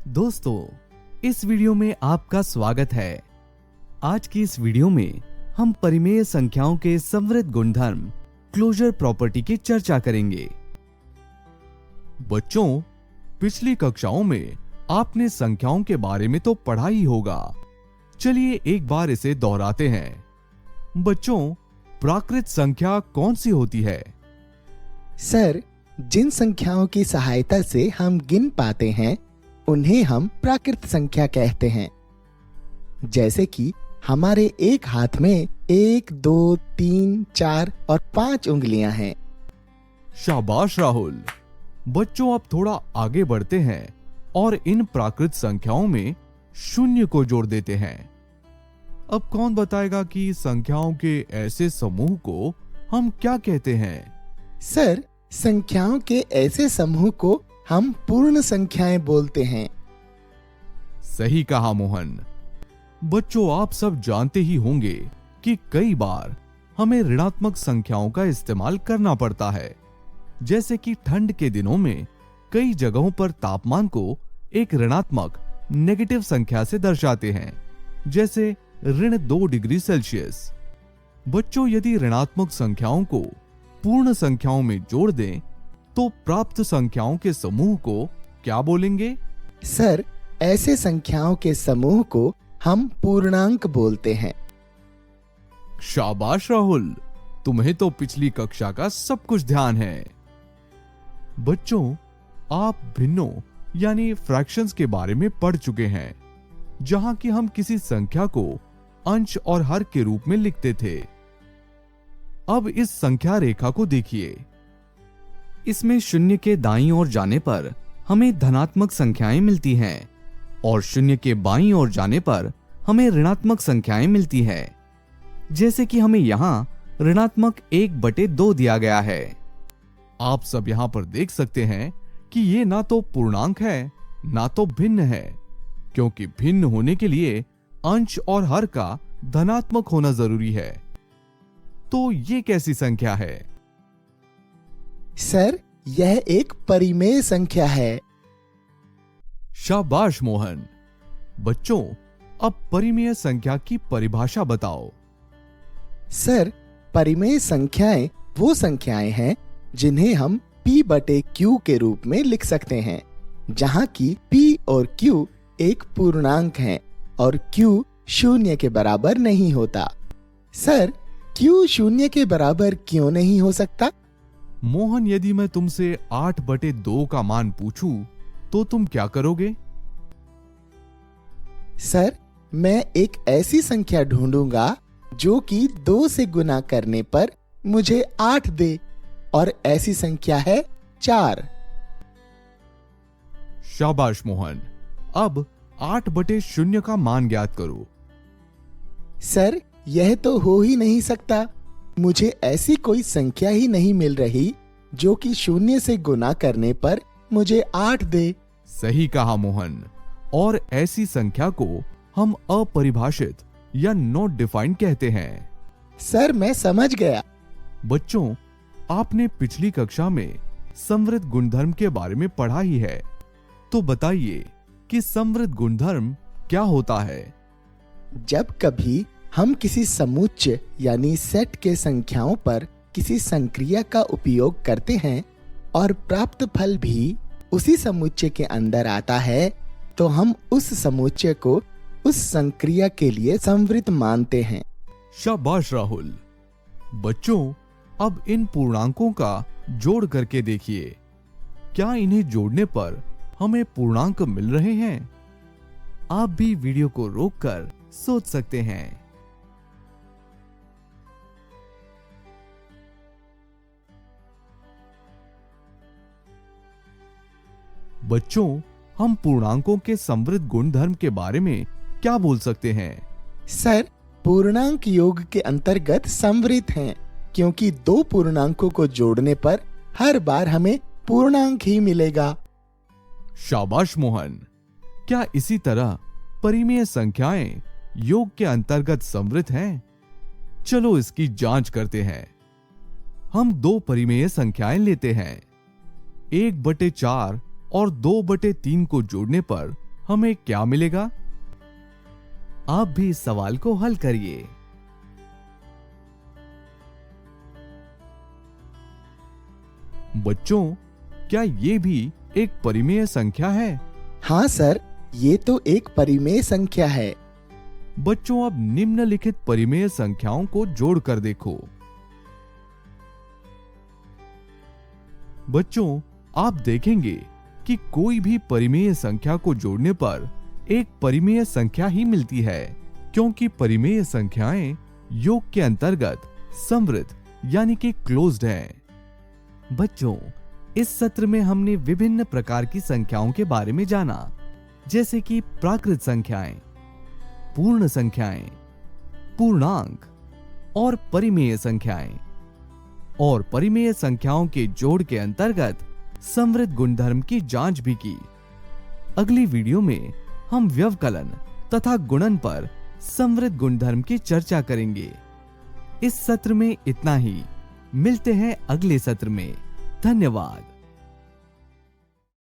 दोस्तों, इस वीडियो में आपका स्वागत है। आज की इस वीडियो में हम परिमेय संख्याओं के समृद्ध गुणधर्म क्लोजर प्रॉपर्टी की चर्चा करेंगे। बच्चों, पिछली कक्षाओं में आपने संख्याओं के बारे में तो पढ़ा ही होगा। चलिए एक बार इसे दोहराते हैं। बच्चों, प्राकृत संख्या कौन सी होती है? सर, जिन संख्याओं की सहायता से हम गिन पाते हैं उन्हें हम प्राकृत संख्या कहते हैं। जैसे कि हमारे एक हाथ में 1, 2, 3, 4 और 5 उंगलियां हैं। शाबाश राहुल। बच्चों, अब थोड़ा आगे बढ़ते हैं और इन प्राकृत संख्याओं में शून्य को जोड़ देते हैं। अब कौन बताएगा कि संख्याओं के ऐसे समूह को हम क्या कहते हैं? सर, संख्याओं के ऐसे समूह को हम पूर्ण संख्याएं बोलते हैं। सही कहा मोहन। बच्चों, आप सब जानते ही होंगे कि कई बार हमें ऋणात्मक संख्याओं का इस्तेमाल करना पड़ता है। जैसे कि ठंड के दिनों में कई जगहों पर तापमान को एक ऋणात्मक नेगेटिव संख्या से दर्शाते हैं, जैसे -2 डिग्री सेल्सियस। बच्चों, यदि ऋणात्मक संख्याओं को पूर्ण संख्याओं में जोड़ दें तो प्राप्त संख्याओं के समूह को क्या बोलेंगे? सर, ऐसे संख्याओं के समूह को हम पूर्णांक बोलते हैं। शाबाश राहुल, तुम्हें तो पिछली कक्षा का सब कुछ ध्यान है। बच्चों, आप भिन्नों यानी फ्रैक्शंस के बारे में पढ़ चुके हैं, जहां कि हम किसी संख्या को अंश और हर के रूप में लिखते थे। अब इस संख्या रेखा को देखिए। इसमें शून्य के दाईं ओर जाने पर हमें धनात्मक संख्याएं मिलती हैं और शून्य के बाईं ओर जाने पर हमें ऋणात्मक संख्याएं मिलती हैं। जैसे कि हमें यहां ऋणात्मक 1/2 दिया गया है। आप सब यहां पर देख सकते हैं कि ये ना तो पूर्णांक है ना तो भिन्न है, क्योंकि भिन्न होने के लिए अंश और हर का धनात्मक होना जरूरी है। तो ये कैसी संख्या है? सर, यह एक परिमेय संख्या है। शाबाश मोहन। बच्चों, अब परिमेय संख्या की परिभाषा बताओ। सर, परिमेय संख्याएं वो संख्याएं हैं जिन्हें हम P/Q के रूप में लिख सकते हैं, जहां की P और Q एक पूर्णांक हैं और Q शून्य के बराबर नहीं होता। सर, Q शून्य के बराबर क्यों नहीं हो सकता? मोहन, यदि मैं तुमसे 8/2 का मान पूछूं तो तुम क्या करोगे? सर, मैं एक ऐसी संख्या ढूंढूंगा जो कि 2 से गुना करने पर मुझे 8 दे, और ऐसी संख्या है 4। शाबाश मोहन। अब 8/0 का मान ज्ञात करो। सर, यह तो हो ही नहीं सकता। मुझे ऐसी कोई संख्या ही नहीं मिल रही जो कि 0 से गुना करने पर मुझे 8 दे। सही कहा मोहन। और ऐसी संख्या को हम अपरिभाषित या नॉट डिफाइंड कहते हैं। सर, मैं समझ गया। बच्चों, आपने पिछली कक्षा में समृद्ध गुणधर्म के बारे में पढ़ा ही है, तो बताइए कि समृद्ध गुणधर्म क्या होता है? जब कभी हम किसी समुच्चय यानी सेट के संख्याओं पर किसी संक्रिया का उपयोग करते हैं और प्राप्त फल भी उसी समुच्चय के अंदर आता है, तो हम उस समुच्चय को उस संक्रिया के लिए समृद्ध मानते हैं। शाबाश राहुल। बच्चों, अब इन पूर्णांकों का जोड़ करके देखिए। क्या इन्हें जोड़ने पर हमें पूर्णांक मिल रहे हैं? आप भी वीडियो को रोककर सोच सकते हैं। बच्चों, हम पूर्णांकों के समृद्ध गुणधर्म के बारे में क्या बोल सकते हैं? सर, पूर्णांक योग के अंतर्गत समृद्ध हैं, क्योंकि 2 पूर्णांकों को जोड़ने पर हर बार हमें पूर्णांक ही मिलेगा। शाबाश मोहन। क्या इसी तरह परिमेय संख्याएं योग के अंतर्गत समृद्ध हैं? चलो इसकी जांच करते हैं। हम 2 परिमेय संख्याएं लेते हैं। 1/4 और 2/3 को जोड़ने पर हमें क्या मिलेगा? आप भी इस सवाल को हल करिए। बच्चों, क्या ये भी एक परिमेय संख्या है? हाँ सर, ये तो एक परिमेय संख्या है। बच्चों, अब निम्नलिखित परिमेय संख्याओं को जोड़कर देखो। बच्चों, आप देखेंगे कि कोई भी परिमेय संख्या को जोड़ने पर एक परिमेय संख्या ही मिलती है, क्योंकि परिमेय संख्याएं योग के अंतर्गत समृद्ध यानी कि क्लोज्ड हैं। बच्चों, इस सत्र में हमने विभिन्न प्रकार की संख्याओं के बारे में जाना, जैसे कि प्राकृत संख्याएं, पूर्ण संख्याएं, पूर्णांक और परिमेय संख्याएं, और परिमेय संख्याओं के जोड़ के अंतर्गत समृद्ध गुणधर्म की जांच भी की। अगली वीडियो में हम व्यवकलन तथा गुणन पर समृद्ध गुणधर्म की चर्चा करेंगे। इस सत्र में इतना ही। मिलते हैं अगले सत्र में। धन्यवाद।